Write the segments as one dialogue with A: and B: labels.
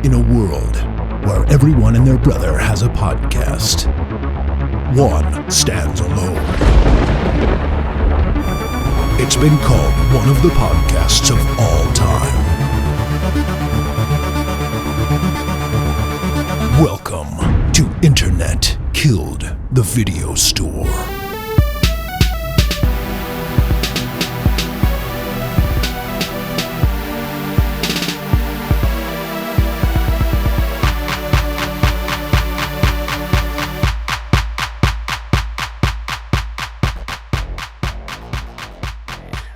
A: In a world where everyone and their brother has a podcast, one stands alone. It's been called one of the podcasts of all time. Welcome to Internet Killed the Video Store.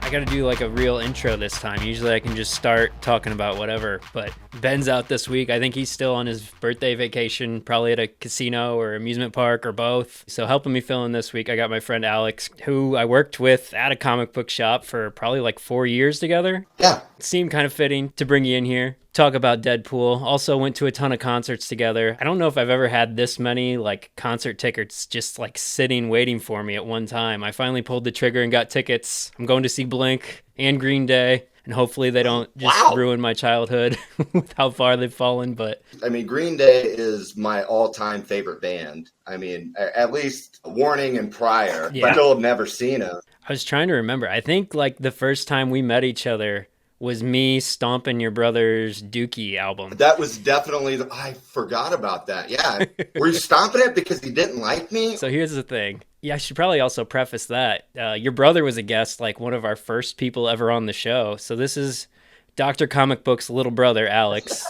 B: I gotta do like a real intro this time. Usually I can just start talking about whatever, but Ben's out this week. I think he's still on his birthday vacation, probably at a casino or amusement park or both. So helping me fill in this week, I got my friend Alex, who I worked with at a comic book shop for probably like 4 years together.
C: Yeah.
B: It seemed kind of fitting to bring you in here. Talk about Deadpool. Also went to a ton of concerts together. I don't know if I've ever had this many like concert tickets just like sitting waiting for me at one time. I finally pulled the trigger and got tickets. I'm going to see Blink and Green Day, and hopefully they don't just ruin my childhood with how far they've fallen. But
C: I mean, Green Day is my all-time favorite band. I mean, at least Warning and prior, but I still have never seen them.
B: I was trying to remember. I think like the first time we met each other was me stomping your brother's Dookie album.
C: That was definitely, I forgot about that. Yeah. Were you stomping it because he didn't like me?
B: So here's the thing. Yeah, I should probably also preface that. Your brother was a guest, like one of our first people ever on the show. So this is Dr. Comic Book's little brother, Alex.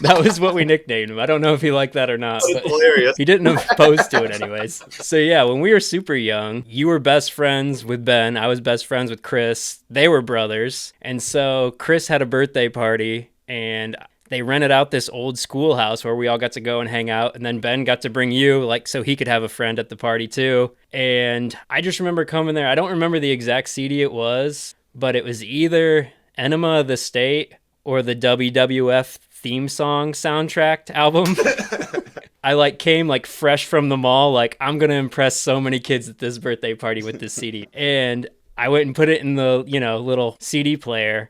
B: That was what we nicknamed him. I don't know if he liked that or not.
C: That's hilarious.
B: He didn't oppose to it anyways. So yeah, when we were super young, you were best friends with Ben. I was best friends with Chris. They were brothers. And so Chris had a birthday party and they rented out this old schoolhouse where we all got to go and hang out. And then Ben got to bring you, like, so he could have a friend at the party too. And I just remember coming there. I don't remember the exact CD it was, but it was either Enema of the State or the WWF theme song soundtrack album. I like came like fresh from the mall, like I'm gonna impress so many kids at this birthday party with this CD. And I went and put it in the, little CD player.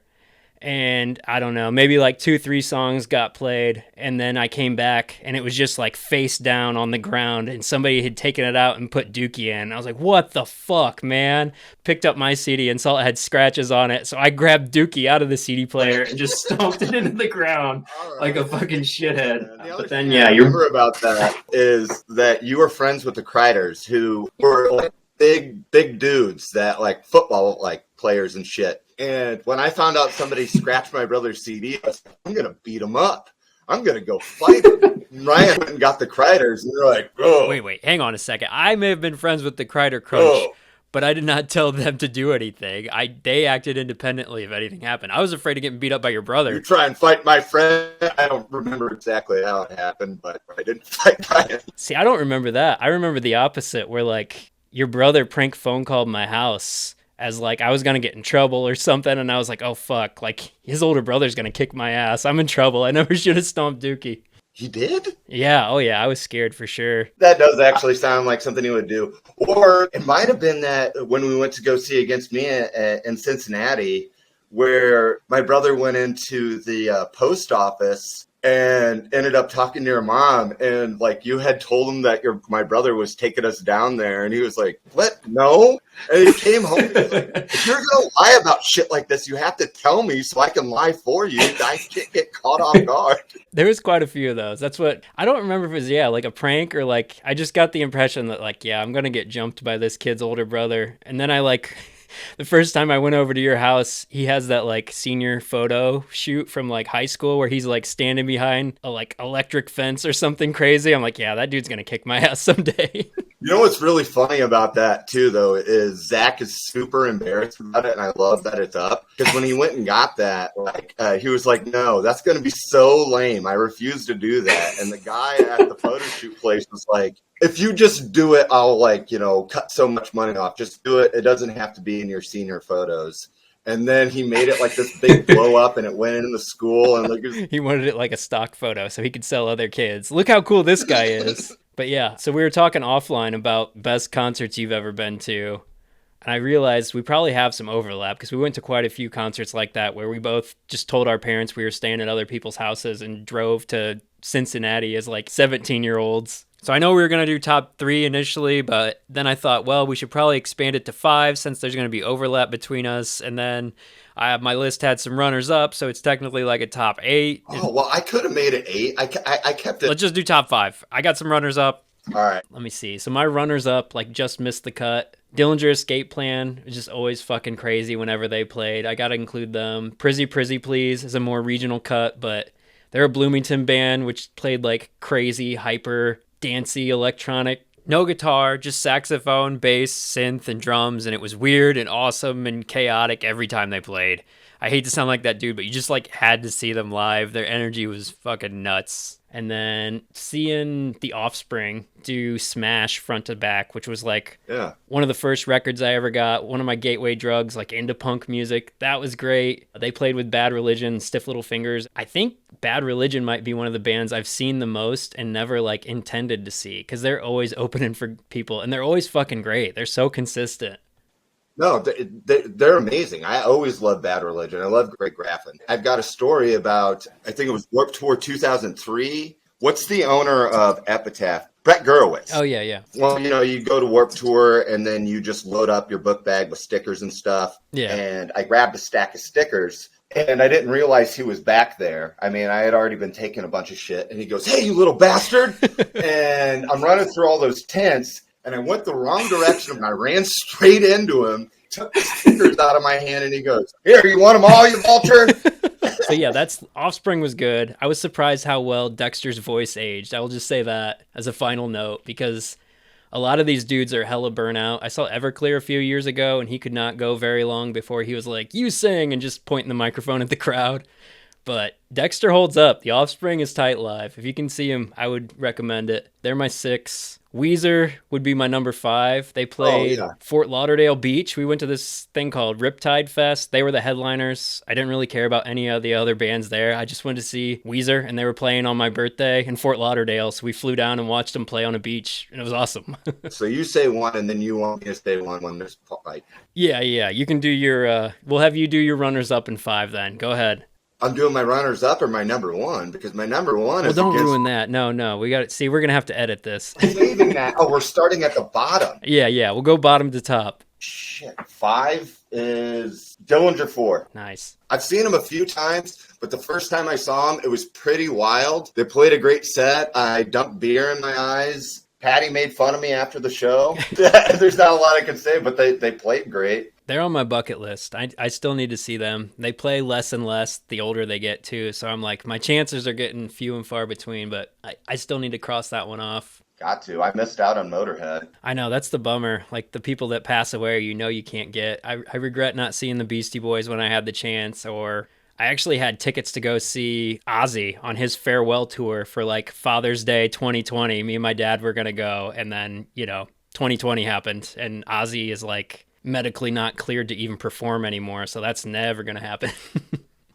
B: And I don't know, maybe like 2-3 songs got played. And then I came back and it was just like face down on the ground and somebody had taken it out and put Dookie in. I was like, what the fuck, man? Picked up my CD and saw it had scratches on it. So I grabbed Dookie out of the CD player and just stomped it into the ground like a fucking shithead. But then, yeah,
C: you remember about that is that you were friends with the Kreiders, who were like big dudes that like football like players and shit. And when I found out somebody scratched my brother's CD, I was like, I'm going to beat him up. I'm going to go fight him. Ryan went and got the Kreiders, and they're like, oh.
B: Wait, hang on a second. I may have been friends with the Kreider Crunch, but I did not tell them to do anything. They acted independently if anything happened. I was afraid of getting beat up by your brother.
C: You try and fight my friend. I don't remember exactly how it happened, but I didn't fight Ryan.
B: See, I don't remember that. I remember the opposite, where like your brother prank phone called my house as like I was going to get in trouble or something. And I was like, oh, fuck, like his older brother's going to kick my ass. I'm in trouble. I never should have stomped Dookie.
C: He did?
B: Yeah. Oh, yeah. I was scared for sure.
C: That does actually sound like something he would do. Or it might have been that when we went to go see Against Me in Cincinnati, where my brother went into the post office and ended up talking to your mom, and like you had told him that my brother was taking us down there, and he was like, what? No? And he came home and he was like, if you're gonna lie about shit like this, you have to tell me so I can lie for you. I can't get caught off guard.
B: There was quite a few of those. That's what I don't remember if it was like a prank or like I just got the impression that like, yeah, I'm gonna get jumped by this kid's older brother. And then I like the first time I went over to your house, he has that like senior photo shoot from like high school where he's like standing behind a like electric fence or something crazy. I'm like, yeah, that dude's gonna kick my ass someday.
C: You know what's really funny about that too, though, is Zach is super embarrassed about it, and I love that it's up. Because when he went and got that, like he was like, no, that's going to be so lame. I refuse to do that. And the guy at the photo shoot place was like, if you just do it, I'll like, cut so much money off. Just do it. It doesn't have to be in your senior photos. And then he made it like this big blow up, and it went in the school. And like
B: he wanted it like a stock photo so he could sell other kids. Look how cool this guy is. But yeah, so we were talking offline about best concerts you've ever been to. And I realized we probably have some overlap because we went to quite a few concerts like that where we both just told our parents we were staying at other people's houses and drove to Cincinnati as like 17-year-olds. So I know we were going to do top 3 initially, but then I thought, well, we should probably expand it to 5 since there's going to be overlap between us. And then my list had some runners up, so it's technically like a top 8.
C: Oh, well, I could have made it 8. I kept it.
B: Let's just do top 5. I got some runners up.
C: All right.
B: Let me see. So my runners up like just missed the cut. Dillinger Escape Plan was just always fucking crazy whenever they played. I got to include them. Prizzy Prizzy Please is a more regional cut, but they're a Bloomington band which played like crazy, hyper, dancey, electronic. No guitar, just saxophone, bass, synth, and drums, and it was weird and awesome and chaotic every time they played. I hate to sound like that dude, but you just like had to see them live. Their energy was fucking nuts. And then seeing The Offspring do Smash front to back, which was like one of the first records I ever got, one of my gateway drugs, like into punk music. That was great. They played with Bad Religion, Stiff Little Fingers. I think Bad Religion might be one of the bands I've seen the most and never like intended to see because they're always opening for people and they're always fucking great. They're so consistent.
C: No, they're amazing. I always love Bad Religion. I love Greg Graffin. I've got a story about, I think it was Warped Tour 2003. What's the owner of Epitaph? Brett Gurewitz.
B: Oh, yeah.
C: Well, you go to Warped Tour and then you just load up your book bag with stickers and stuff.
B: Yeah.
C: And I grabbed a stack of stickers and I didn't realize he was back there. I mean, I had already been taking a bunch of shit. And he goes, "Hey, you little bastard." And I'm running through all those tents. And I went the wrong direction and I ran straight into him, took the stickers out of my hand, and he goes, "Here, you want them all, you vulture?"
B: So yeah, that's Offspring was good. I was surprised how well Dexter's voice aged. I will just say that as a final note because a lot of these dudes are hella burnout. I saw Everclear a few years ago and he could not go very long before he was like, "You sing," and just pointing the microphone at the crowd. But Dexter holds up. The Offspring is tight live. If you can see him, I would recommend it. They're my 6. Weezer would be my number 5. They played Fort Lauderdale Beach. We went to this thing called Riptide Fest. They were the headliners. I didn't really care about any of the other bands there. I just wanted to see Weezer, and they were playing on my birthday in Fort Lauderdale. So we flew down and watched them play on a beach, and it was awesome.
C: So you say 1, and then you want me to say 1 when there's like.
B: Yeah. You can do your. We'll have you do your runners up in 5. Then go ahead.
C: I'm doing my runners up or my number 1 because my number 1 is.
B: Well, don't ruin that. No. We got to see. We're gonna have to edit this.
C: Saving that. Oh, we're starting at the bottom.
B: Yeah. We'll go bottom to top.
C: Shit. 5 is Dillinger 4.
B: Nice.
C: I've seen them a few times, but the first time I saw them, it was pretty wild. They played a great set. I dumped beer in my eyes. Patty made fun of me after the show. There's not a lot I can say, but they played great.
B: They're on my bucket list. I still need to see them. They play less and less the older they get, too. So I'm like, my chances are getting few and far between, but I still need to cross that one off.
C: Got to. I missed out on Motorhead.
B: I know. That's the bummer. Like, the people that pass away, you can't get. I regret not seeing the Beastie Boys when I had the chance, or I actually had tickets to go see Ozzy on his farewell tour for, like, Father's Day 2020. Me and my dad were going to go, and then, 2020 happened, and Ozzy is, like, medically not cleared to even perform anymore, so that's never gonna happen.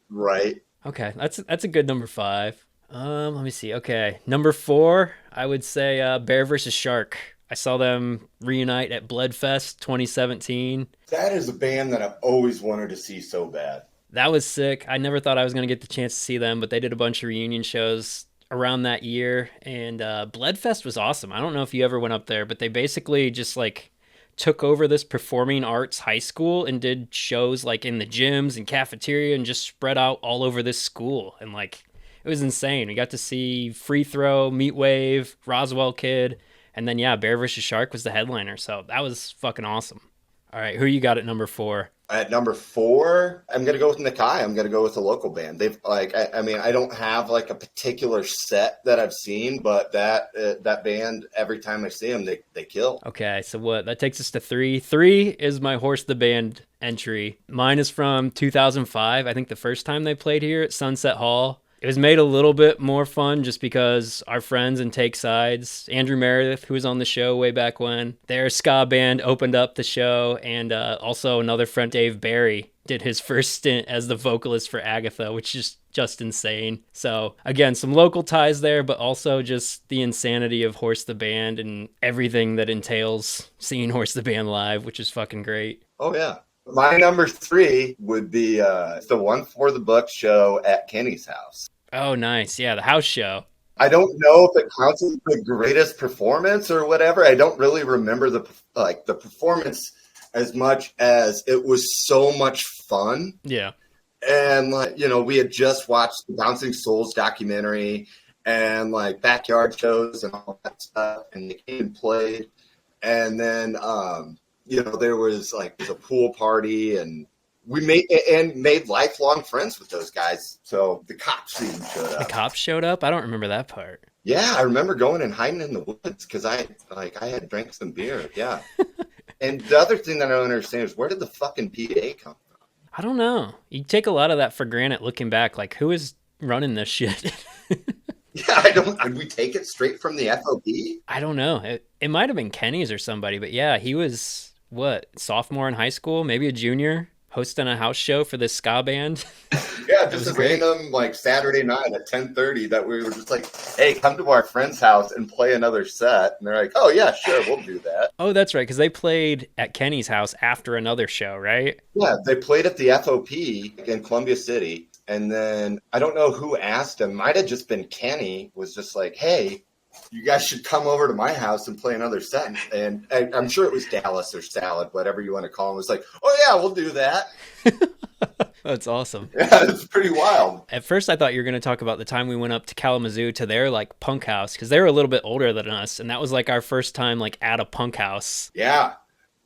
C: Right.
B: Okay, that's a good number 5. Let me see. Okay, number 4, I would say Bear vs. Shark. I saw them reunite at Bloodfest 2017.
C: That is a band that I've always wanted to see so bad.
B: That was sick. I never thought I was gonna get the chance to see them, but they did a bunch of reunion shows around that year, and Bloodfest was awesome. I don't know if you ever went up there, but they basically just like took over this performing arts high school and did shows like in the gyms and cafeteria and just spread out all over this school. And like, it was insane. We got to see Free Throw, Meatwave, Roswell Kid, and then Bear vs. Shark was the headliner. So that was fucking awesome. All right, who you got at number 4?
C: At number 4, I'm going to go with Nakai. I'm going to go with a local band. They've like, I mean, I don't have like a particular set that I've seen, but that band, every time I see them, they kill.
B: Okay, so what? That takes us to 3. 3 is my Horse the Band entry. Mine is from 2005. I think the first time they played here at Sunset Hall. It was made a little bit more fun just because our friends in Take Sides, Andrew Meredith, who was on the show way back when, their ska band opened up the show, and also another friend, Dave Barry, did his first stint as the vocalist for Agatha, which is just insane. So again, some local ties there, but also just the insanity of Horse the Band and everything that entails seeing Horse the Band live, which is fucking great.
C: Oh, yeah. My number 3 would be the One for the Book show at Kenny's house.
B: Oh, nice. Yeah, the house show.
C: I don't know if it counts as the greatest performance or whatever. I don't really remember the performance as much as it was so much fun.
B: Yeah.
C: And we had just watched the Bouncing Souls documentary and backyard shows and all that stuff. And they came and played. And then, there was a pool party, and we made lifelong friends with those guys. So the cops even showed up.
B: The cops showed up? I don't remember that part.
C: Yeah, I remember going and hiding in the woods because I had drank some beer. Yeah. And the other thing that I don't understand is, where did the fucking PA come from?
B: I don't know. You take a lot of that for granted looking back. Who is running this shit?
C: Yeah, did we take it straight from the FOP?
B: I don't know. It might have been Kenny's or somebody, but yeah, he was, sophomore in high school, maybe a junior, hosting a house show for this ska band.
C: Yeah, just a random Saturday night at 10:30 that we were just hey, come to our friend's house and play another set. And they're like, oh yeah, sure, we'll do that.
B: Oh, that's right, because they played at Kenny's house after another show, right?
C: Yeah, they played at the FOP in Columbia City. And then I don't know who asked him. Might have just been Kenny, was just hey, you guys should come over to my house and play another set. And I'm sure it was Dallas or Salad, whatever you want to call him. It was oh yeah, we'll do that.
B: That's awesome.
C: Yeah, it's pretty wild.
B: At first I thought you were going to talk about the time we went up to Kalamazoo to their punk house, because they were a little bit older than us. And that was our first time at a punk house.
C: Yeah,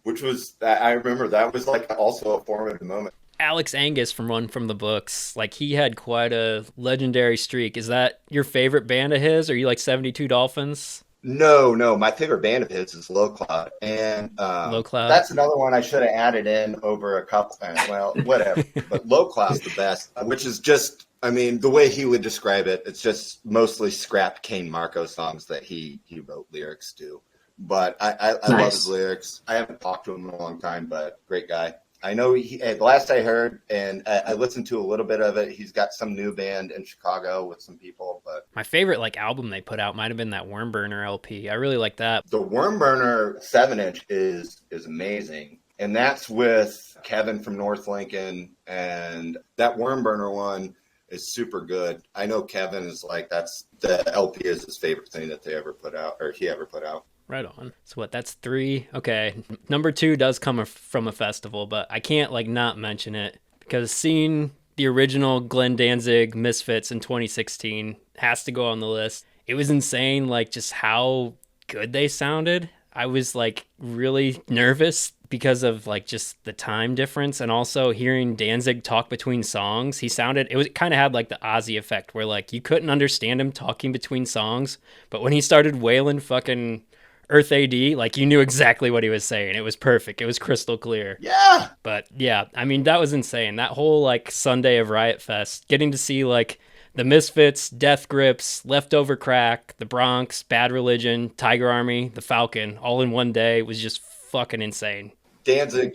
C: which was, I remember that was also a formative moment.
B: Alex Angus from One from the Books, he had quite a legendary streak. Is that your favorite band of his? Are you 72 Dolphins?
C: No. My favorite band of his is Low Cloud. And
B: Low Cloud?
C: That's another one I should have added in over a couple times. Well, whatever. But Low Cloud's the best, which is just, the way he would describe it, it's just mostly scrapped Kane Marco songs that he wrote lyrics to. But I
D: Nice.
C: love his lyrics. I haven't talked to him in a long time, but great guy. I know the last I heard, and I listened to a little bit of it, he's got some new band in Chicago with some people. But
B: My favorite album they put out might have been that Wormburner LP. I really like that.
C: the Wormburner 7-inch is amazing. And that's with Kevin from North Lincoln. And that Wormburner one is super good. I know Kevin is that's the LP is his favorite thing that they ever put out, or he ever put out.
B: Right on. So that's 3. Okay. Number 2 does come from a festival, but I can't not mention it, because seeing the original Glenn Danzig Misfits in 2016 has to go on the list. It was insane, just how good they sounded. I was really nervous because of just the time difference, and also hearing Danzig talk between songs. It kind of had the Ozzy effect, where you couldn't understand him talking between songs, but when he started wailing fucking Earth AD, you knew exactly what he was saying. It was perfect. It was crystal clear.
C: Yeah.
B: But yeah, that was insane. That whole Sunday of Riot Fest, getting to see the Misfits, Death Grips, Leftover Crack, the Bronx, Bad Religion, Tiger Army, the Falcon, all in one day was just fucking insane.
C: Danzig,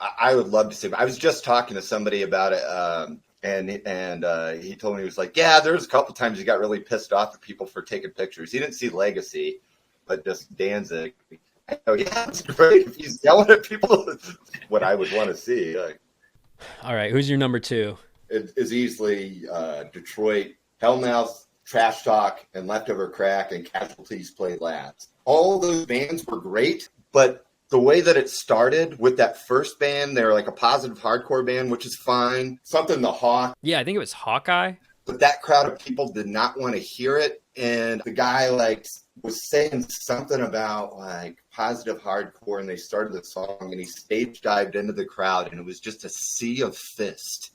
C: I would love to see him. I was just talking to somebody about it, and he told me, he was yeah, there was a couple times he got really pissed off at people for taking pictures. He didn't see Legacy, but just Danzig. I go, yeah, it's great if he's yelling at people. What I would want to see.
B: All right, who's your number 2?
C: It is easily Detroit. Hellmouth, Trash Talk, and Leftover Crack, and Casualties played last. All those bands were great, but the way that it started with that first band, they were a positive hardcore band, which is fine. Something the Hawk.
B: Yeah, I think it was Hawkeye.
C: But that crowd of people did not want to hear it. And the guy was saying something about positive hardcore, and they started the song, and he stage dived into the crowd, and it was just a sea of fist.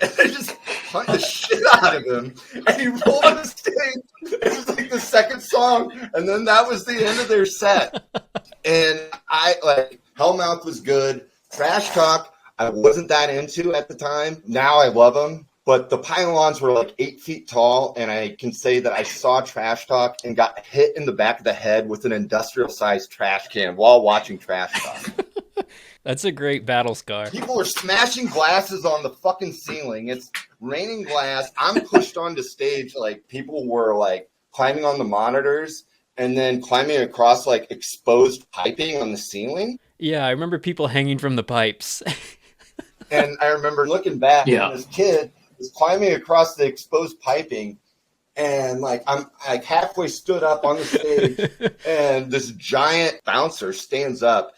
C: And they just punched the shit out of him, and he rolled on the stage. It was the second song, and then that was the end of their set. And Hellmouth was good. Trash Talk, I wasn't that into at the time. Now I love them. But the pylons were 8 feet tall, and I can say that I saw Trash Talk and got hit in the back of the head with an industrial-sized trash can while watching Trash Talk.
B: That's a great battle scar.
C: People are smashing glasses on the fucking ceiling. It's raining glass. I'm pushed onto stage. Like, people were like climbing on the monitors and then climbing across like exposed piping on the ceiling.
B: Yeah, I remember people hanging from the pipes.
C: And I remember looking back, and this kid was climbing across the exposed piping, and like I'm like halfway stood up on the stage, and this giant bouncer stands up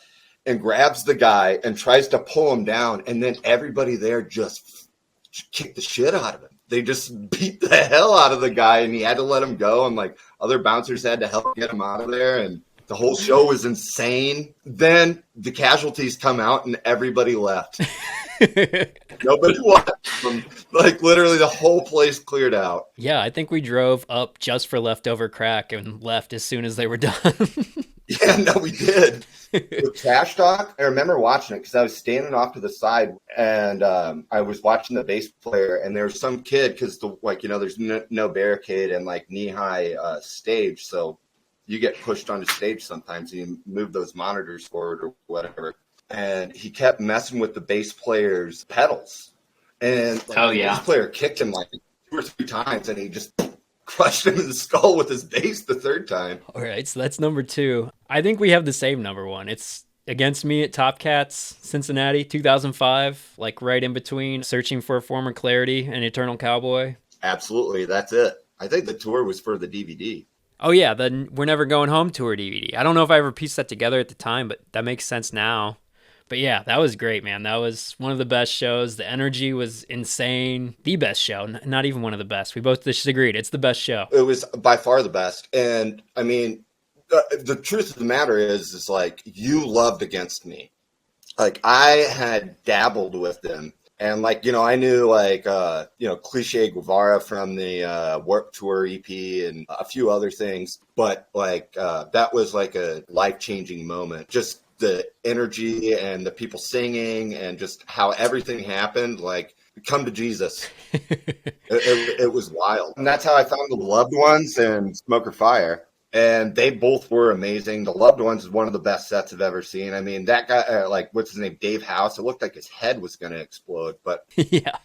C: and grabs the guy and tries to pull him down, and then everybody there just kicked the shit out of him. They just beat the hell out of the guy, and he had to let him go, and like other bouncers had to help get him out of there, and the whole show was insane. Then the casualties come out, and everybody left. Nobody watched them. Like, literally the whole place cleared out.
B: Yeah, I think we drove up just for leftover crack and left as soon as they were done.
C: Yeah, no, we did. With Trash Talk, I remember watching it because I was standing off to the side, and I was watching the bass player, and there was some kid, because there's no barricade and like knee-high stage, so you get pushed onto stage sometimes, and you move those monitors forward or whatever. And he kept messing with the bass player's pedals. And the bass player kicked him like 2 or 3 times, and he just crushed him in the skull with his bass the third time.
B: All right, so that's number 2. I think we have the same number 1. It's Against Me at Top Cats, Cincinnati, 2005, like right in between Searching for Former Clarity and Eternal Cowboy.
C: Absolutely, that's it. I think the tour was for the DVD.
B: Oh yeah, the We're Never Going Home tour DVD. I don't know if I ever pieced that together at the time, but that makes sense now. But yeah, that was great, man. That was one of the best shows. The energy was insane. The best show, not even one of the best. We both disagreed. It's the best show.
C: It was by far the best. And I mean, the truth of the matter is like, you loved Against Me. Like, I had dabbled with them. And like, I knew like, Cliche Guevara from the Warped Tour EP and a few other things. But like, that was like a life-changing moment. Just the energy and the people singing and just how everything happened, like, come to Jesus. It was wild. And that's how I found The Loved Ones and Smoke or Fire. And they both were amazing. The Loved Ones is one of the best sets I've ever seen. I mean, that guy, what's his name? Dave House. It looked like his head was going to explode, but
B: yeah,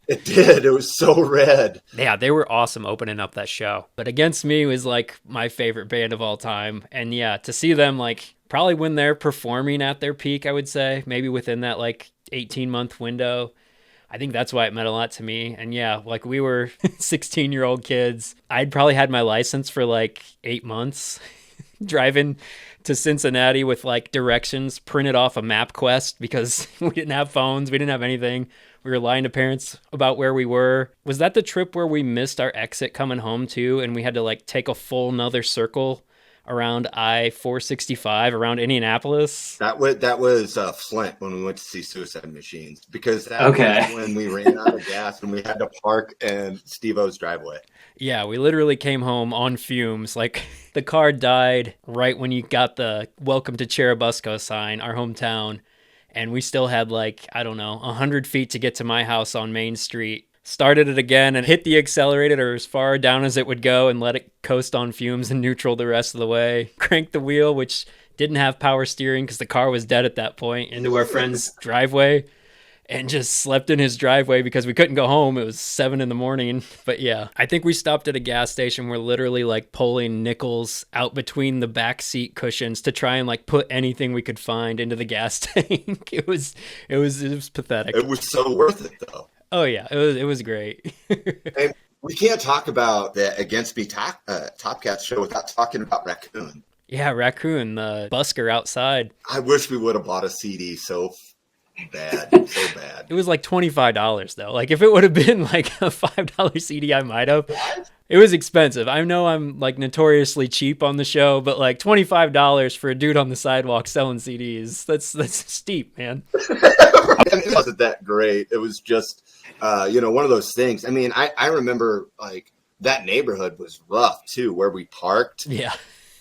C: it did. It was so red.
B: Yeah, they were awesome opening up that show. But Against Me was like my favorite band of all time. And yeah, to see them like probably when they're performing at their peak, I would say, maybe within that like 18-month window, I think that's why it meant a lot to me. And yeah, like we were 16-year-old kids. I'd probably had my license for like 8 months, driving to Cincinnati with like directions printed off a MapQuest because we didn't have phones. We didn't have anything. We were lying to parents about where we were. Was that the trip where we missed our exit coming home too? And we had to like take a full nother circle around I-465 around Indianapolis?
C: That was Flint when we went to see Suicide Machines, because that was when we ran out of gas and we had to park in Steve-O's driveway.
B: Yeah, we literally came home on fumes. Like, the car died right when you got the Welcome to Churubusco sign, our hometown, and we still had like, I don't know, 100 feet to get to my house on Main Street. Started it again and hit the accelerator as far down as it would go and let it coast on fumes and neutral the rest of the way. Cranked the wheel, which didn't have power steering because the car was dead at that point, into our friend's driveway, and just slept in his driveway because we couldn't go home. It was 7 a.m. But yeah, I think we stopped at a gas station. We're literally like pulling nickels out between the back seat cushions to try and like put anything we could find into the gas tank. It was pathetic.
C: It was so worth it though.
B: Oh yeah, it was great.
C: And we can't talk about the Against Me Top Cats show without talking about Raccoon.
B: Yeah, Raccoon, the busker outside.
C: I wish we would have bought a CD so bad.
B: It was like $25 though. Like if it would have been like a $5 CD, I might have.
C: What?
B: It was expensive. I know I'm like notoriously cheap on the show, but like $25 for a dude on the sidewalk selling CDs, that's steep, man.
C: It wasn't that great. It was just, one of those things. I mean, I remember like that neighborhood was rough too, where we parked.
B: Yeah.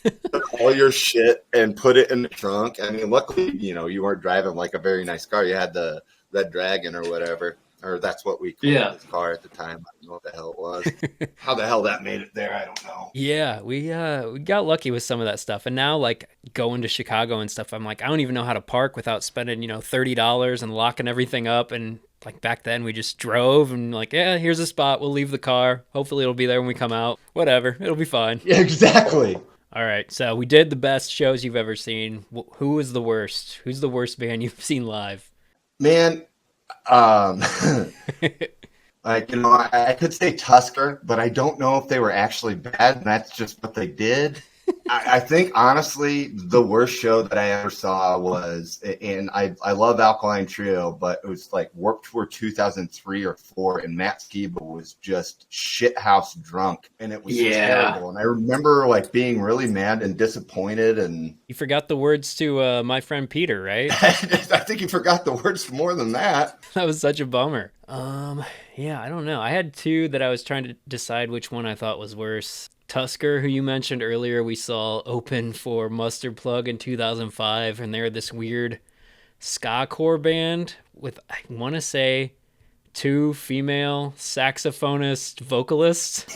C: Took all your shit and put it in the trunk. I mean, luckily, you weren't driving like a very nice car. You had the Red Dragon or whatever. or that's what we called his car at the time. I don't know what the hell it was. How the hell that made it there, I don't know.
B: Yeah, we got lucky with some of that stuff. And now, like, going to Chicago and stuff, I'm like, I don't even know how to park without spending, $30 and locking everything up. And like back then we just drove and like, yeah, here's a spot. We'll leave the car. Hopefully it'll be there when we come out. Whatever. It'll be fine.
C: Yeah, exactly.
B: All right. So we did the best shows you've ever seen. Who was the worst? Who's the worst band you've seen live?
C: Man, like, I could say Tusker, but I don't know if they were actually bad, and that's just what they did. I think, honestly, the worst show that I ever saw was, and I love Alkaline Trio, but it was like Warped Tour 2003 or 4, and Matt Skiba was just shithouse drunk, and it was terrible. And I remember like being really mad and disappointed. And
B: you forgot the words to My Friend Peter, right?
C: I think you forgot the words for more than that.
B: That was such a bummer. Yeah, I don't know. I had two that I was trying to decide which one I thought was worse. Tusker, who you mentioned earlier, we saw open for Mustard Plug in 2005, and they're this weird ska core band with, I want to say, 2 female saxophonist vocalists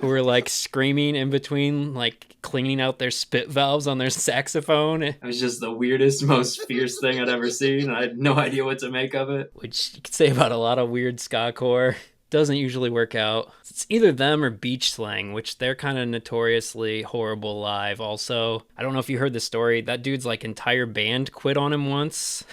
B: who were like screaming in between, like cleaning out their spit valves on their saxophone. It was just the weirdest, most fierce thing I'd ever seen. I had no idea what to make of it, which you could say about a lot of weird ska core. Doesn't usually work out. It's either them or Beach Slang, which they're kind of notoriously horrible live. Also, I don't know if you heard the story. That dude's like entire band quit on him once.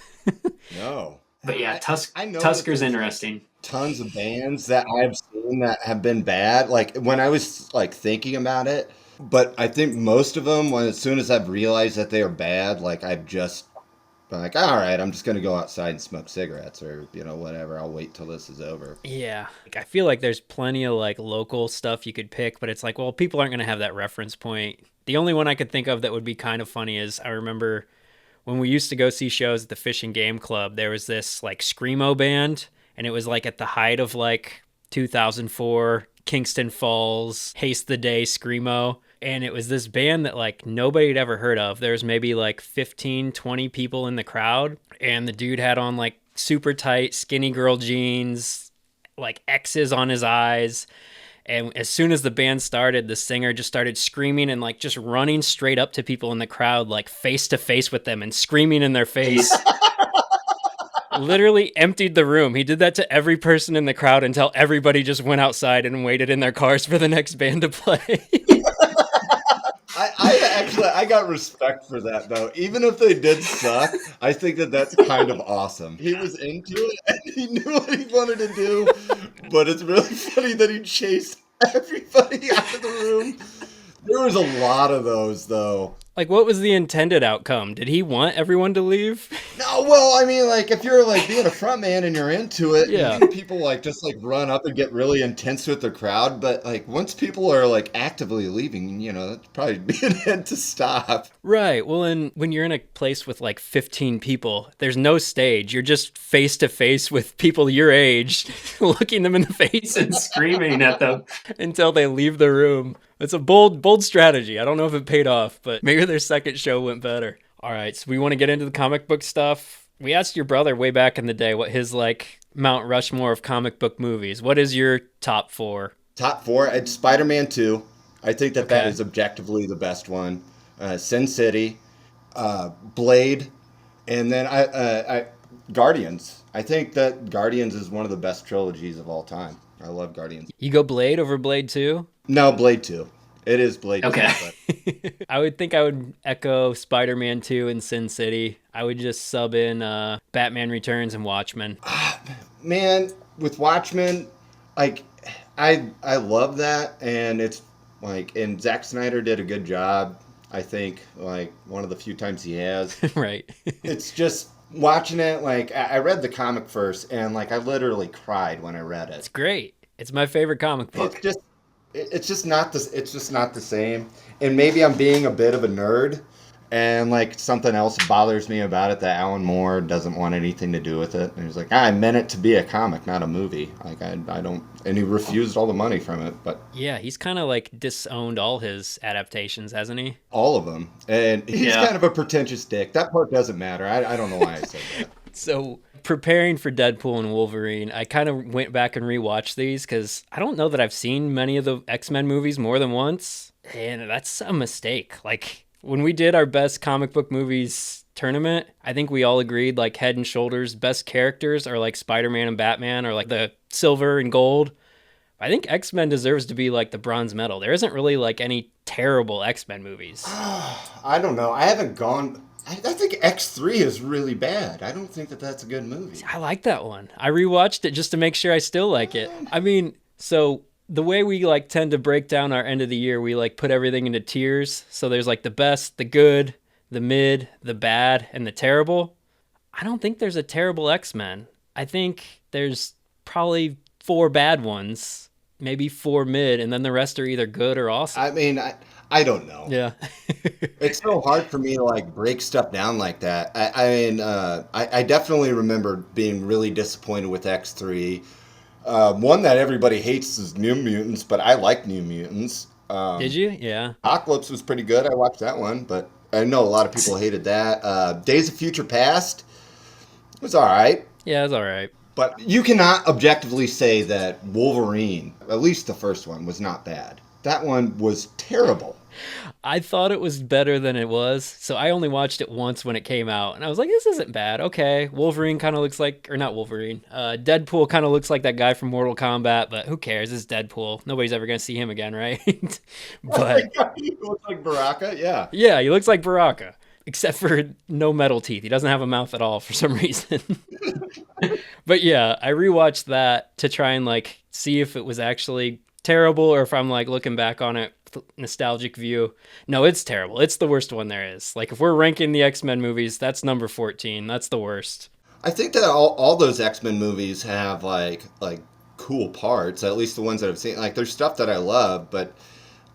C: No.
B: But yeah, Tusker's interesting.
C: Tons of bands that I've seen that have been bad. Like when I was like thinking about it, but I think most of them, as soon as I've realized that they are bad, like I've just been like, all right, I'm just going to go outside and smoke cigarettes or, whatever. I'll wait till this is over.
B: Yeah. I feel like there's plenty of like local stuff you could pick, but it's like, well, people aren't going to have that reference point. The only one I could think of that would be kind of funny is I remember when we used to go see shows at the Fish and Game Club, there was this like Screamo band, and it was like at the height of like 2004 Kingston Falls, Haste the Day Screamo. And it was this band that like nobody had ever heard of. There was maybe like 15, 20 people in the crowd. And the dude had on like super tight skinny girl jeans, like X's on his eyes. And as soon as the band started, the singer just started screaming and like just running straight up to people in the crowd, like face to face with them and screaming in their face. Literally emptied the room. He did that to every person in the crowd until everybody just went outside and waited in their cars for the next band to play.
C: I got respect for that though. Even if they did suck, I think that that's kind of awesome. He was into it and he knew what he wanted to do, but it's really funny that he chased everybody out of the room. There was a lot of those though. Like,
B: what was the intended outcome? Did he want everyone to leave?
C: No, well, I mean, like, if you're, like, being a front man and you're into it,
B: yeah.
C: People, like, just, like, run up and get really intense with the crowd. But, like, once people are, like, actively leaving, that'd probably be an end to stop.
B: Right. Well, and when you're in a place with, like, 15 people, there's no stage. You're just face-to-face with people your age, looking them in the face and screaming at them until they leave the room. It's a bold strategy. I don't know if it paid off, but maybe their second show went better. All right, so we want to get into the comic book stuff. We asked your brother way back in the day what his, like, Mount Rushmore of comic book movies. What is your top 4?
C: Top 4? It's Spider-Man 2. I think that is objectively the best one. Sin City, Blade, and then I Guardians. I think that Guardians is one of the best trilogies of all time. I love Guardians.
B: You go Blade over Blade 2?
C: No, Blade 2. It is Blade 2.
B: But... I would echo Spider-Man 2 and Sin City. I would just sub in Batman Returns and Watchmen.
C: Man, with Watchmen, like, I love that, and it's like, and Zack Snyder did a good job. I think, like, one of the few times he has.
B: Right.
C: It's just watching it, like, I read the comic first, and, like, I literally cried when I read it.
B: It's great. It's my favorite comic book.
C: It's just not the same. And maybe I'm being a bit of a nerd, and like something else bothers me about it that Alan Moore doesn't want anything to do with it. And he's like, I meant it to be a comic, not a movie. Like I don't, and he refused all the money from it. But
B: yeah, he's kind of like disowned all his adaptations, hasn't he?
C: All of them. And he's kind of a pretentious dick. That part doesn't matter. I don't know why I said that.
B: So preparing for Deadpool and Wolverine, I kind of went back and rewatched these because I don't know that I've seen many of the X-Men movies more than once. And that's a mistake. Like, when we did our best comic book movies tournament, I think we all agreed, like, head and shoulders, best characters are like Spider-Man and Batman, or like the silver and gold. I think X-Men deserves to be like the bronze medal. There isn't really like any terrible X-Men movies.
C: I don't know. I haven't gone... I think X3 is really bad. I don't think that that's a good movie.
B: I like that one. I rewatched it just to make sure I still like it. I mean, so the way we like tend to break down our end of the year, we like put everything into tiers. So there's like the best, the good, the mid, the bad, and the terrible. I don't think there's a terrible X-Men. I think there's probably 4 bad ones, maybe 4 mid, and then the rest are either good or awesome.
C: I mean, I don't know.
B: Yeah.
C: It's so hard for me to like break stuff down like that. I definitely remember being really disappointed with X3. One that everybody hates is New Mutants, but I like New Mutants.
B: Did you? Yeah.
C: Apocalypse was pretty good. I watched that one, but I know a lot of people hated that. Days of Future Past was all right.
B: Yeah, it was all right.
C: But you cannot objectively say that Wolverine, at least the first one, was not bad. That one was terrible.
B: I thought it was better than it was, so I only watched it once when it came out, and I was like, this isn't bad. Okay, Wolverine kind of looks like, or not Wolverine, Deadpool kind of looks like that guy from Mortal Kombat, but who cares? It's Deadpool. Nobody's ever going to see him again, right? But
C: He looks like Baraka, yeah.
B: Yeah, he looks like Baraka, except for no metal teeth. He doesn't have a mouth at all for some reason. But yeah, I rewatched that to try and like see if it was actually terrible or if I'm like looking back on it nostalgic view. No, it's terrible. It's the worst one there is. Like, if we're ranking the X-Men movies, that's number 14. That's the worst.
C: I think that all those X-Men movies have like cool parts, at least the ones that I've seen. Like, there's stuff that I love, but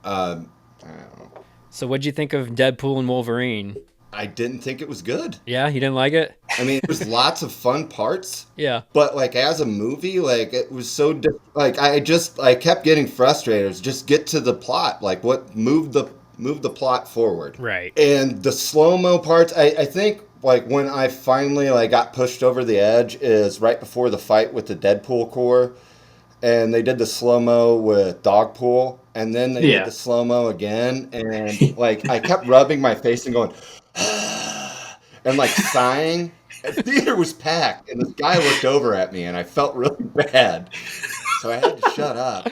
C: I don't know.
B: So what'd you think of Deadpool and Wolverine?
C: I didn't think it was good.
B: Yeah, you didn't like it?
C: I mean, there's lots of fun parts.
B: Yeah.
C: But like as a movie, like it was so I kept getting frustrated. It was just get to the plot. Like what moved the plot forward.
B: Right.
C: And the slow-mo parts, I think like when I finally like got pushed over the edge is right before the fight with the Deadpool Corps. And they did the slow-mo with Dogpool, and then they did the slow-mo again, and like I kept rubbing my face and going and like sighing. The theater was packed, and this guy looked over at me, and I felt really bad. So I had to shut up.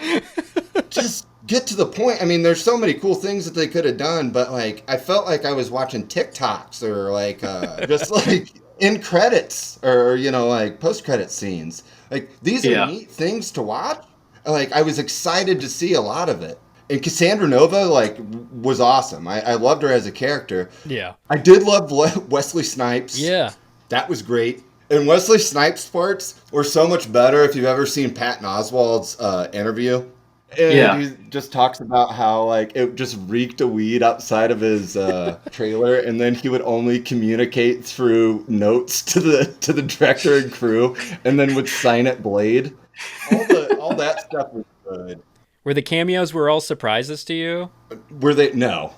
C: Just get to the point. I mean, there's so many cool things that they could have done, but like I felt like I was watching TikToks or like just like in credits or like post-credit scenes. Like these are neat things to watch. Like I was excited to see a lot of it. And Cassandra Nova, like, was awesome. I loved her as a character.
B: Yeah.
C: I did love Wesley Snipes.
B: Yeah.
C: That was great. And Wesley Snipes' parts were so much better if you've ever seen Patton Oswalt's interview. And he just talks about how, like, it just reeked of weed outside of his trailer, and then he would only communicate through notes to the director and crew, and then would sign it Blade. All that stuff was good.
B: Were the cameos all surprises to you?
C: Were they? No.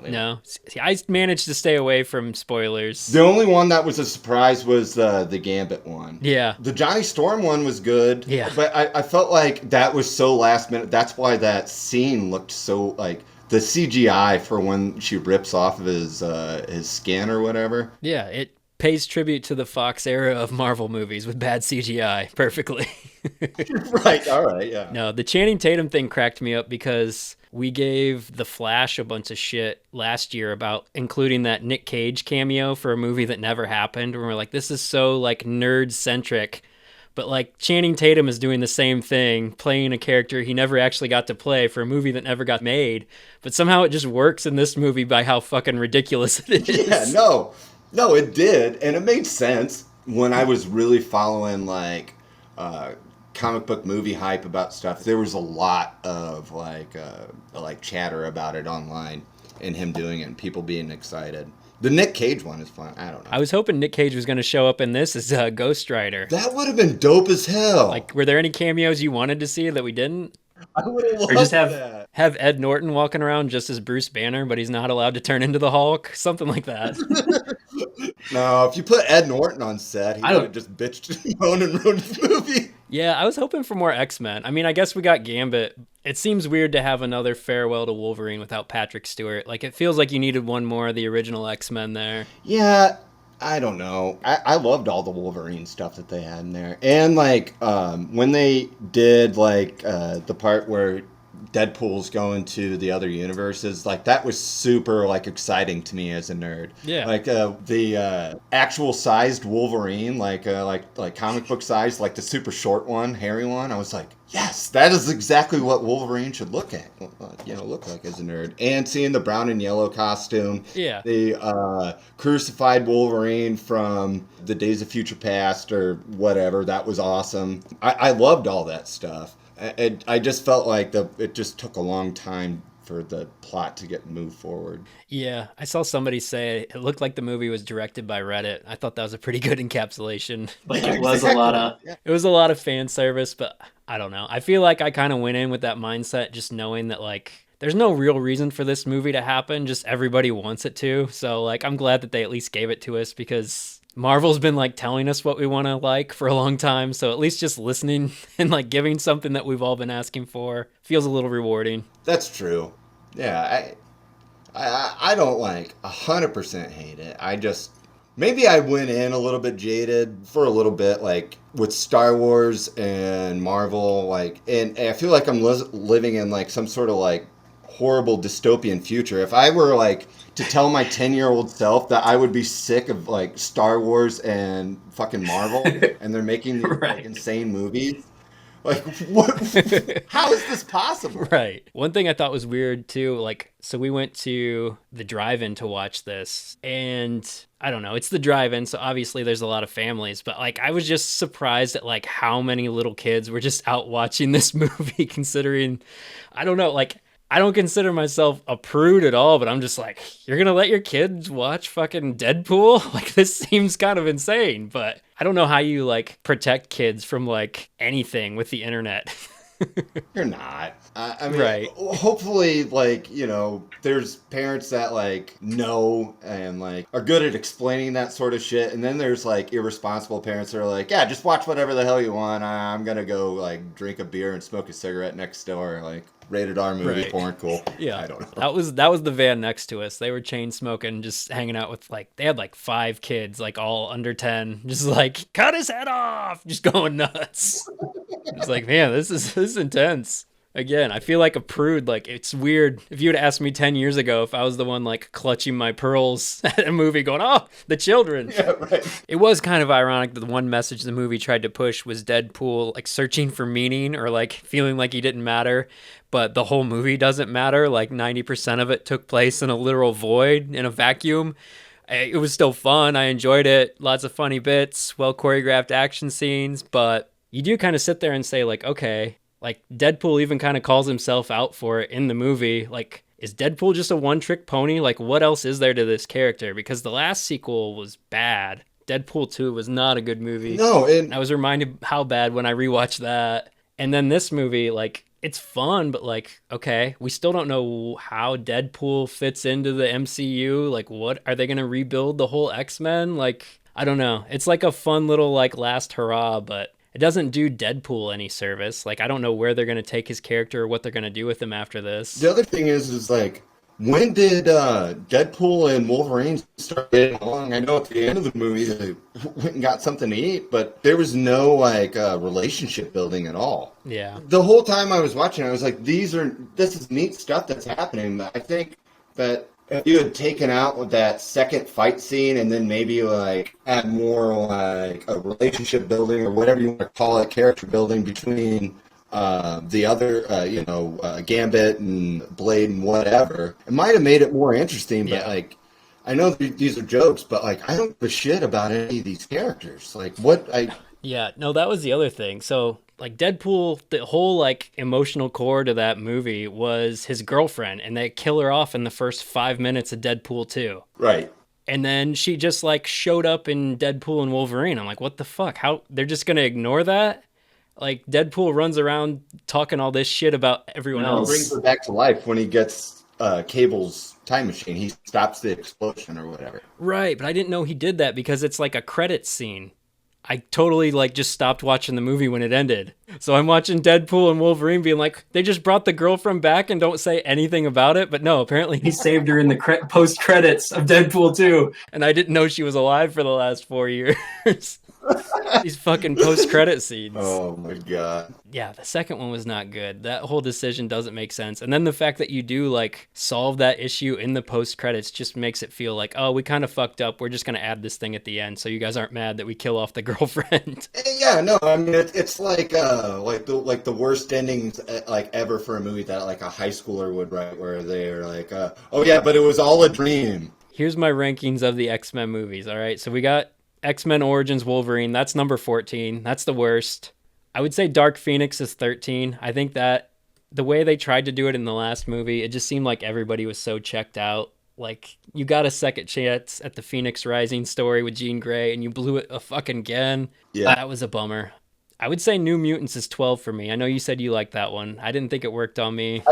B: No. See, I managed to stay away from spoilers.
C: The only one that was a surprise was the Gambit one.
B: Yeah.
C: The Johnny Storm one was good.
B: Yeah.
C: But I felt like that was so last minute. That's why that scene looked so like the CGI for when she rips off of his skin or whatever.
B: Yeah, it pays tribute to the Fox era of Marvel movies with bad CGI perfectly.
C: Right, all right, yeah.
B: No, the Channing Tatum thing cracked me up because we gave The Flash a bunch of shit last year about including that Nick Cage cameo for a movie that never happened. And we're like, this is so like nerd-centric. But like Channing Tatum is doing the same thing, playing a character he never actually got to play for a movie that never got made. But somehow it just works in this movie by how fucking ridiculous it is.
C: Yeah, no, it did. And it made sense when I was really following like comic book movie hype about stuff. There was a lot of like chatter about it online and him doing it and people being excited. The Nick Cage one is fun. I don't know.
B: I was hoping Nick Cage was going to show up in this as Ghost Rider.
C: That would have been dope as hell.
B: Like, were there any cameos you wanted to see that we didn't?
C: I would have loved
B: Or just
C: that.
B: have Ed Norton walking around just as Bruce Banner, but he's not allowed to turn into the Hulk. Something like that.
C: No, if you put Ed Norton on set, he
D: I
C: would have
D: don't.
C: just bitched and moaned and ruined the movie.
B: Yeah, I was hoping for more X-Men. I mean, I guess we got Gambit. It seems weird to have another farewell to Wolverine without Patrick Stewart. Like, it feels like you needed one more of the original X-Men there.
C: Yeah, I don't know. I loved all the Wolverine stuff that they had in there. And like when they did like the part where Deadpool's going to the other universes, like that was super like exciting to me as a nerd.
B: Yeah.
C: Like the actual sized Wolverine, like comic book size, like the super short one, hairy one. I was like, yes, that is exactly what Wolverine should look like as a nerd. And seeing the brown and yellow costume,
B: Yeah.
C: the crucified Wolverine from the Days of Future Past or whatever, that was awesome. I loved all that stuff. I just felt like it just took a long time for the plot to get moved forward.
B: Yeah, I saw somebody say it looked like the movie was directed by Reddit. I thought that was a pretty good encapsulation.
D: Like it was a lot of.
B: It was a lot of fan service, but I don't know. I feel like I kind of went in with that mindset just knowing that like there's no real reason for this movie to happen, just everybody wants it to. So like I'm glad that they at least gave it to us because Marvel's been like telling us what we want to like for a long time, so at least just listening and like giving something that we've all been asking for feels a little rewarding.
C: That's true. Yeah, I don't like 100% hate it. I just maybe I went in a little bit jaded for a little bit, like with Star Wars and Marvel, like, and I feel like I'm living in like some sort of like horrible dystopian future. If I were like to tell my 10-year-old self that I would be sick of like Star Wars and fucking Marvel and they're making these like insane movies, like what? How is this possible?
B: Right. One thing I thought was weird too, like, so we went to the drive-in to watch this, and I don't know, it's the drive-in, so obviously there's a lot of families, but like I was just surprised at like how many little kids were just out watching this movie, considering, I don't know, like I don't consider myself a prude at all, but I'm just like, you're gonna let your kids watch fucking Deadpool? Like, this seems kind of insane, but I don't know how you, like, protect kids from, like, anything with the internet.
C: You're not. I mean,
B: Right.
C: hopefully, like, you know, there's parents that, like, know and, like, are good at explaining that sort of shit. And then there's, like, irresponsible parents that are like, yeah, just watch whatever the hell you want. I'm going to go, like, drink a beer and smoke a cigarette next door. Like, rated R movie,
B: Right.
C: porn, cool.
B: Yeah.
C: I don't know.
B: That was the van next to us. They were chain smoking, just hanging out with, like, they had, like, 5 kids, like, all under 10, just like, cut his head off, just going nuts. It's like, man, this is intense. Again, I feel like a prude. Like, it's weird. If you had asked me 10 years ago if I was the one, like, clutching my pearls at a movie going, oh, the children.
C: Yeah, right.
B: It was kind of ironic that the one message the movie tried to push was Deadpool, like, searching for meaning or, like, feeling like he didn't matter. But the whole movie doesn't matter. Like, 90% of it took place in a literal void, in a vacuum. It was still fun. I enjoyed it. Lots of funny bits, well choreographed action scenes, but you do kind of sit there and say, like, okay, like, Deadpool even kind of calls himself out for it in the movie. Like, is Deadpool just a one-trick pony? Like, what else is there to this character? Because the last sequel was bad. Deadpool 2 was not a good movie.
C: No, and
B: I was reminded how bad when I rewatched that. And then this movie, like, it's fun, but, like, okay, we still don't know how Deadpool fits into the MCU. Like, what, are they going to rebuild the whole X-Men? Like, I don't know. It's like a fun little, like, last hurrah, but it doesn't do Deadpool any service. Like, I don't know where they're going to take his character or what they're going to do with him after this.
C: the other thing is like, when did Deadpool and Wolverine start getting along? I know at the end of the movie they went and got something to eat, but there was no like relationship building at all.
B: Yeah.
C: The whole time I was watching, I was like, this is neat stuff that's happening. But I think that if you had taken out that second fight scene and then maybe like add more like a relationship building or whatever you want to call it, character building between the other, Gambit and Blade and whatever, it might have made it more interesting. But like, I know these are jokes, but like, I don't give a shit about any of these characters. Like,
B: Yeah, no, that was the other thing. So, like, Deadpool, the whole, like, emotional core to that movie was his girlfriend, and they kill her off in the first 5 minutes of Deadpool 2.
C: Right.
B: And then she just, like, showed up in Deadpool and Wolverine. I'm like, what the fuck? How, they're just gonna ignore that? Like, Deadpool runs around talking all this shit about everyone
C: He
B: else.
C: brings her back to life when he gets Cable's time machine. He stops the explosion or whatever.
B: Right, but I didn't know he did that because it's like a credits scene. I totally like just stopped watching the movie when it ended. So I'm watching Deadpool and Wolverine being like, they just brought the girlfriend back and don't say anything about it. But no, apparently he saved her in the post credits of Deadpool 2. And I didn't know she was alive for the last 4 years. These fucking post-credit scenes.
C: Oh my god.
B: Yeah, the second one was not good. That whole decision doesn't make sense. And then the fact that you do like solve that issue in the post-credits just makes it feel like, oh, we kind of fucked up. We're just gonna add this thing at the end so you guys aren't mad that we kill off the girlfriend.
C: Yeah, no, I mean it's like the worst endings like ever for a movie that like a high schooler would write, where they're like, oh yeah, but it was all a dream.
B: Here's my rankings of the X-Men movies. All right, so we got X-Men Origins Wolverine. That's number 14. That's the worst. I would say Dark Phoenix is 13. I think that the way they tried to do it in the last movie, it just seemed like everybody was so checked out. Like, you got a second chance at the Phoenix Rising story with Jean Grey, and you blew it a fucking again.
C: Yeah.
B: That was a bummer. I would say New Mutants is 12 for me. I know you said you liked that one. I didn't think it worked on me.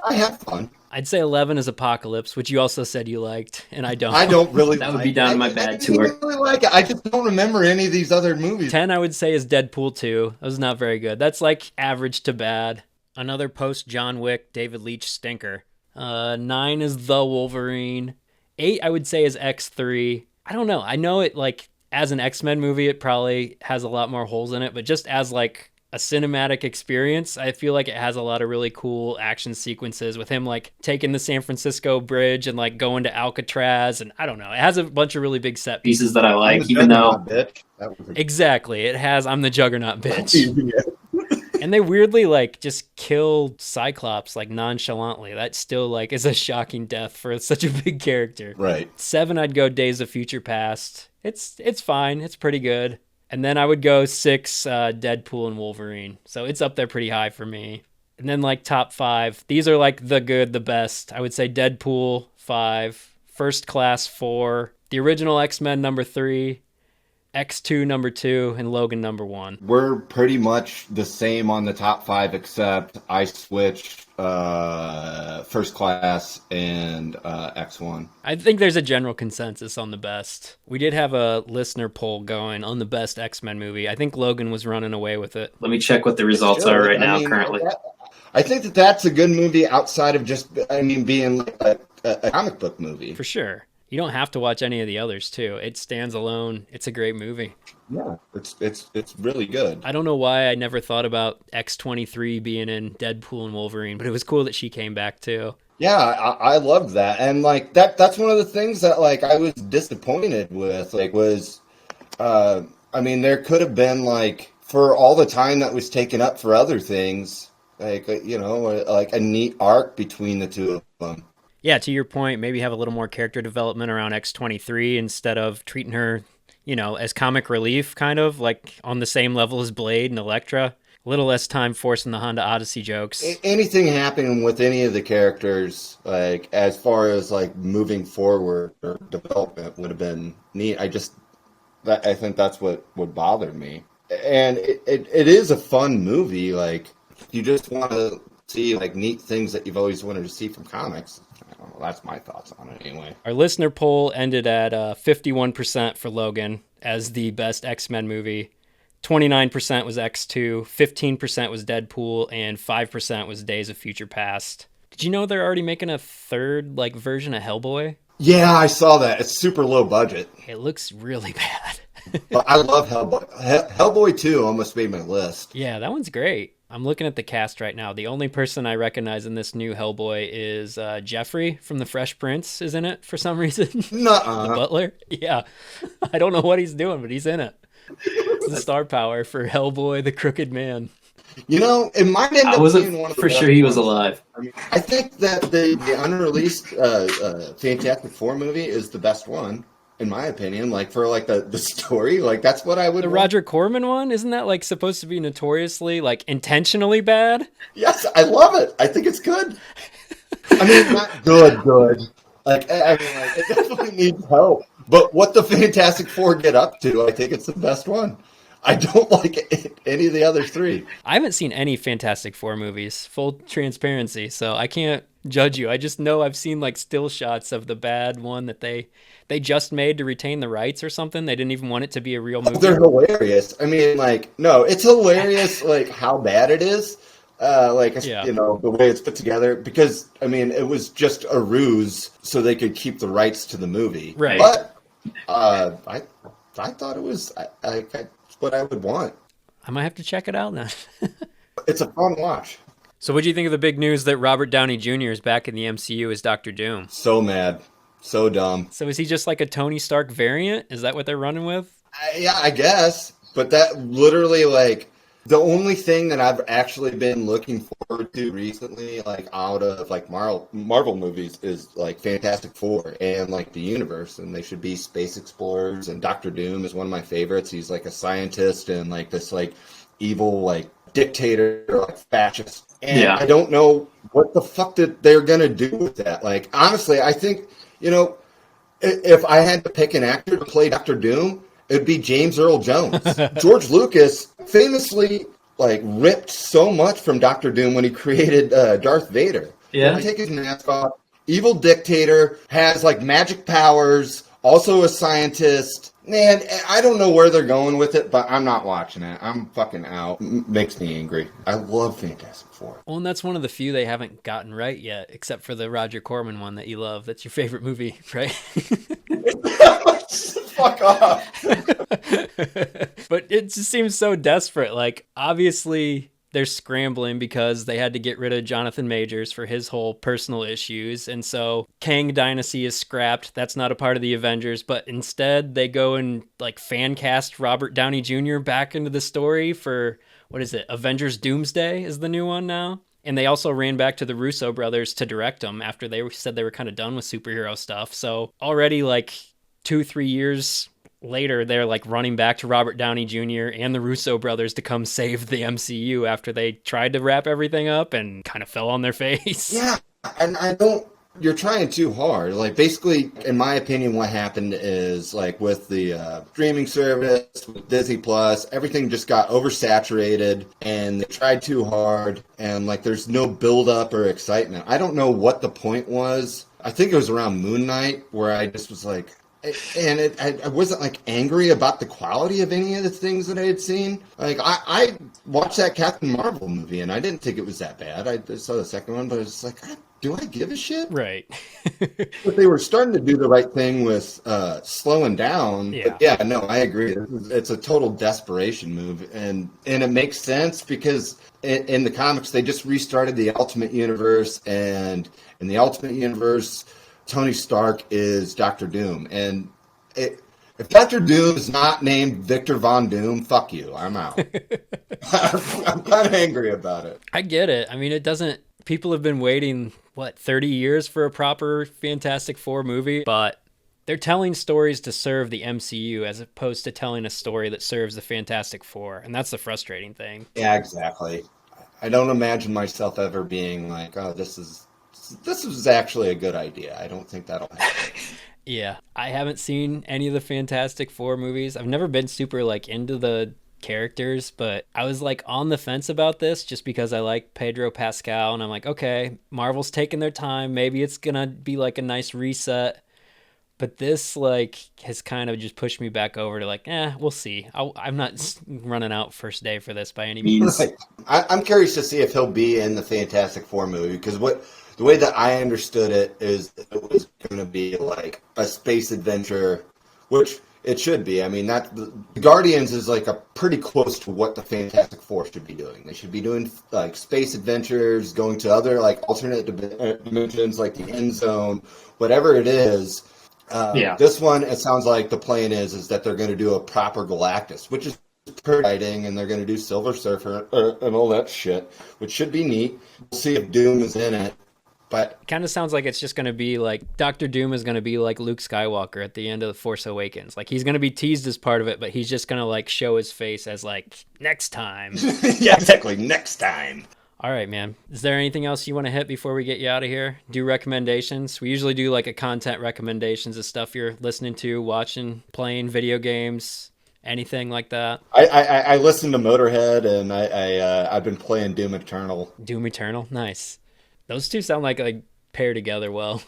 C: I have fun.
B: I'd say 11 is Apocalypse, which you also said you liked, and I don't.
C: I don't really.
B: That would be down my bad
C: tour. I didn't really like it. I just don't remember any of these other movies.
B: 10, I would say, is Deadpool 2. That was not very good. That's like average to bad. Another post John Wick, David Leitch stinker. 9 is The Wolverine. 8, I would say, is X3. I don't know. I know it like as an X-Men movie, it probably has a lot more holes in it, but just as like a cinematic experience, I feel like it has a lot of really cool action sequences with him like taking the San Francisco bridge and like going to Alcatraz, and I don't know, it has a bunch of really big set pieces that I like, even though exactly it has I'm the Juggernaut bitch. And they weirdly like just kill Cyclops like nonchalantly. That still like is a shocking death for such a big character.
C: Right.
B: 7, I'd go Days of Future Past. It's fine. It's pretty good. And then I would go 6, Deadpool and Wolverine. So it's up there pretty high for me. And then like top 5. These are like the good, the best. I would say Deadpool 5, First Class 4, the original X-Men number 3, X2 number 2, and Logan number 1.
C: We're pretty much the same on the top 5, except I switched First Class and X1.
B: I think there's a general consensus on the best. We did have a listener poll going on the best X-Men movie. I think Logan was running away with it. Let me check what the results are right now currently.
C: I think that's a good movie outside of just, being like a comic book movie.
B: For sure. You don't have to watch any of the others, too. It stands alone. It's a great movie.
C: Yeah, it's really good.
B: I don't know why I never thought about X-23 being in Deadpool and Wolverine, but it was cool that she came back, too.
C: Yeah, I loved that. And, like, that's one of the things that, like, I was disappointed with, like, was, there could have been, like, for all the time that was taken up for other things, like, like a neat arc between the two of them.
B: Yeah, to your point, maybe have a little more character development around X-23 instead of treating her, as comic relief, kind of, like on the same level as Blade and Elektra. A little less time forcing the Honda Odyssey jokes.
C: Anything happening with any of the characters, like, as far as, like, moving forward or development would have been neat. I think that's what would bother me. And it is a fun movie. Like, you just want to see, like, neat things that you've always wanted to see from comics. That's my thoughts on it anyway.
B: Our listener poll ended at 51% for Logan as the best X-Men movie. 29% was X2, 15% was Deadpool, and 5% was Days of Future Past. Did you know they're already making a third version of Hellboy?
C: Yeah, I saw that. It's super low budget.
B: It looks really bad.
C: But I love Hellboy. Hellboy 2 almost made my list.
B: Yeah, that one's great. I'm looking at the cast right now. The only person I recognize in this new Hellboy is Jeffrey from The Fresh Prince is in it for some reason.
C: Nuh-uh.
B: The butler? Yeah. I don't know what he's doing, but he's in it. It's the star power for Hellboy, the Crooked Man.
C: It might end up being one of the
B: for sure he was alive.
C: I think that the unreleased Fantastic Four movie is the best one. In my opinion, like for like the story, like that's what I would.
B: The want. Roger Corman one, isn't that like supposed to be notoriously like intentionally bad?
C: Yes, I love it. I think it's good. Not good. Like it definitely needs help. But what the Fantastic Four get up to, I think it's the best one. I don't like any of the other three.
B: I haven't seen any Fantastic Four movies, full transparency, so I can't judge you. I just know I've seen like still shots of the bad one that they just made to retain the rights or something. They didn't even want it to be a real movie.
C: They're hilarious. I mean, like, no, it's hilarious, like, how bad it is. You know, the way it's put together. Because, I mean, it was just a ruse so they could keep the rights to the movie.
B: Right.
C: But I thought it was what I would want.
B: I might have to check it out now.
C: It's a fun watch.
B: So what do you think of the big news that Robert Downey Jr. is back in the MCU as Doctor Doom?
C: So mad. So dumb.
B: So is he just like a Tony Stark variant? Is that what they're running with?
C: Yeah, I guess. But that literally, like, the only thing that I've actually been looking forward to recently, like, out of, like, Marvel movies is, like, Fantastic Four and, like, the universe. And they should be space explorers. And Doctor Doom is one of my favorites. He's, like, a scientist and, like, this, like, evil, like, dictator, like, fascist. And I don't know what the fuck that they're going to do with that. Like, honestly, I think, you know, if I had to pick an actor to play Doctor Doom, it'd be James Earl Jones. George Lucas famously, like, ripped so much from Doctor Doom when he created Darth Vader.
D: Yeah.
C: Take his mask off. Evil dictator, has, like, magic powers, also a scientist. Man, I don't know where they're going with it, but I'm not watching it. I'm fucking out. Makes me angry. I love Fantastic Four.
B: Well, and that's one of the few they haven't gotten right yet, except for the Roger Corman one that you love. That's your favorite movie, right?
C: Fuck off.
B: But it just seems so desperate. Like, obviously they're scrambling because they had to get rid of Jonathan Majors for his whole personal issues. And so Kang Dynasty is scrapped. That's not a part of the Avengers. But instead they go and like fan cast Robert Downey Jr. back into the story for, what is it? Avengers Doomsday is the new one now. And they also ran back to the Russo brothers to direct them after they said they were kind of done with superhero stuff. So already like 2-3 years later, they're like running back to Robert Downey Jr. and the Russo brothers to come save the MCU after they tried to wrap everything up and kind of fell on their face.
C: Yeah, and you're trying too hard. Like, basically, in my opinion, what happened is, like, with the streaming service, with Disney Plus, everything just got oversaturated, and they tried too hard, and, like, there's no build-up or excitement. I don't know what the point was. I think it was around Moon Knight, where I just was like, and I wasn't, like, angry about the quality of any of the things that I had seen. Like, I watched that Captain Marvel movie, and I didn't think it was that bad. I saw the second one, but I was just like, do I give a shit?
B: Right.
C: But they were starting to do the right thing with slowing down.
B: Yeah.
C: But yeah, no, I agree. It's a total desperation move, and it makes sense because in the comics, they just restarted the Ultimate Universe, and in the Ultimate Universe, Tony Stark is Doctor Doom. And if Doctor Doom is not named Victor Von Doom, fuck you. I'm out. I'm kind of angry about it.
B: I get it. I mean, it doesn't... People have been waiting, 30 years for a proper Fantastic Four movie? But they're telling stories to serve the MCU as opposed to telling a story that serves the Fantastic Four. And that's the frustrating thing.
C: Yeah, exactly. I don't imagine myself ever being like, oh, this is actually a good idea. I don't think that'll happen.
B: Yeah, I haven't seen any of the Fantastic Four movies. I've never been super into the characters, but I was on the fence about this just because I like Pedro Pascal, and I'm like, okay, Marvel's taking their time. Maybe it's gonna be a nice reset. But this has kind of just pushed me back over to we'll see. I'm not running out first day for this by any means.
C: Right. I'm curious to see if he'll be in the Fantastic Four movie, because the way that I understood it is it was going to be a space adventure, which it should be. I mean, the Guardians is a pretty close to what the Fantastic Four should be doing. They should be doing space adventures, going to other alternate dimensions, like the End Zone, whatever it is. This one, it sounds like the plan is that they're going to do a proper Galactus, which is pretty exciting, and they're going to do Silver Surfer and all that shit, which should be neat. We'll see if Doom is in it. But
B: it kind of sounds like it's just going to be Doctor Doom is going to be like Luke Skywalker at the end of The Force Awakens. He's going to be teased as part of it, but he's just going to show his face as next time.
C: Yeah, exactly. Next time.
B: All right, man. Is there anything else you want to hit before we get you out of here? Do recommendations. We usually do a content recommendations of stuff you're listening to, watching, playing video games, Anything like that?
C: I listen to Motorhead, and I've been playing Doom Eternal.
B: Doom Eternal? Nice. Those two sound like pair together well.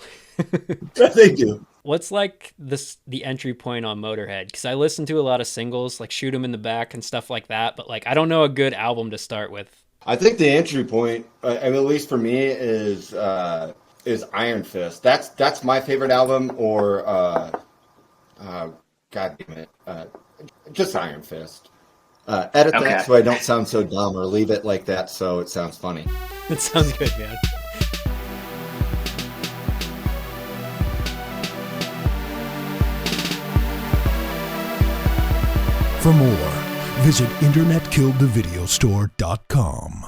C: They do.
B: What's like the entry point on Motorhead? Because I listen to a lot of singles, like Shoot 'Em in the Back and stuff like that, but like I don't know a good album to start with.
C: I think the entry point, at least for me, is Iron Fist. That's my favorite album, or God damn it, just Iron Fist. Edit that so I don't sound so dumb, or leave it like that so it sounds funny.
B: It sounds good, man.
A: For more, visit internetkilledthevideostore.com.